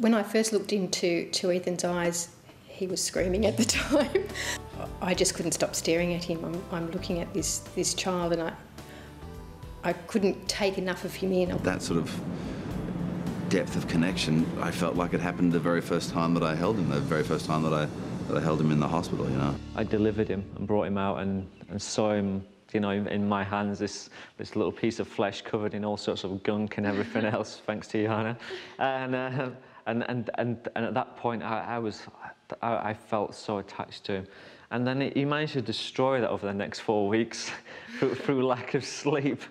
When I first looked into Ethan's eyes, he was screaming at the time. I just couldn't stop staring at him. I'm looking at this child, and I couldn't take enough of him in. That sort of depth of connection, I felt like it happened the very first time that I held him, the very first time that I held him in the hospital, you know. I delivered him and brought him out and saw him, you know, in my hands, this little piece of flesh covered in all sorts of gunk and everything else, thanks to Johanna. And at that point, I felt so attached to him. And then he managed to destroy that over the next 4 weeks through lack of sleep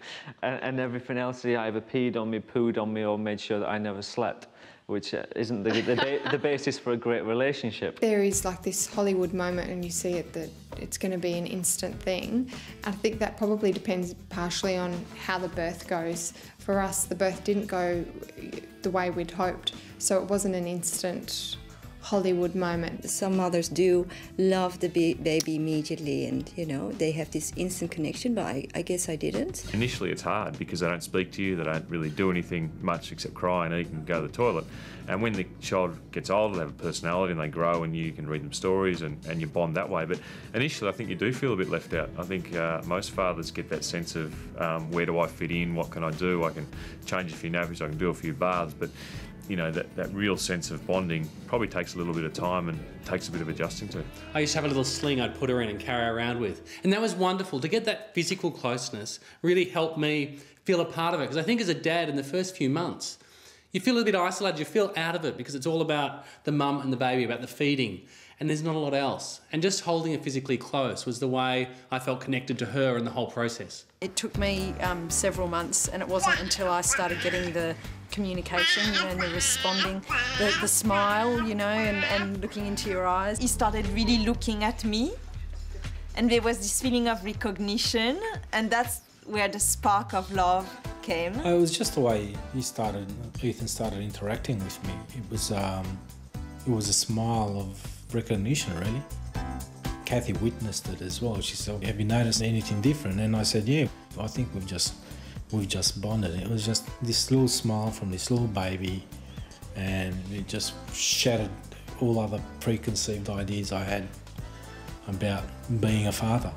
and everything else. He either peed on me, pooed on me, or made sure that I never slept, which isn't the basis for a great relationship. There is like this Hollywood moment, and you see it that it's going to be an instant thing. I think that probably depends partially on how the birth goes. For us, the birth didn't go the way we'd hoped, so it wasn't an instant Hollywood moment. Some mothers do love the baby immediately, and you know, they have this instant connection, but I guess I didn't. Initially it's hard because they don't speak to you, they don't really do anything much except cry and eat and go to the toilet. And when the child gets older, they have a personality and they grow, and you can read them stories and you bond that way. But initially I think you do feel a bit left out. I think most fathers get that sense of where do I fit in, what can I do? I can change a few nappies, I can do a few baths, but you know, that real sense of bonding probably takes a little bit of time and takes a bit of adjusting to. I used to have a little sling I'd put her in and carry her around with. And that was wonderful. To get that physical closeness really helped me feel a part of it. Because I think as a dad, in the first few months, you feel a bit isolated, you feel out of it because it's all about the mum and the baby, about the feeding. And there's not a lot else. And just holding her physically close was the way I felt connected to her in the whole process. It took me several months, and it wasn't until I started getting the communication, you know, and the responding, the smile, you know, and looking into your eyes. He started really looking at me, and there was this feeling of recognition, and that's where the spark of love came. It was just the way Ethan started interacting with me. It was a smile of recognition, really. Kathy witnessed it as well. She said, "Have you noticed anything different?" And I said, "Yeah, I think we've just bonded." It was just this little smile from this little baby, and it just shattered all other preconceived ideas I had about being a father.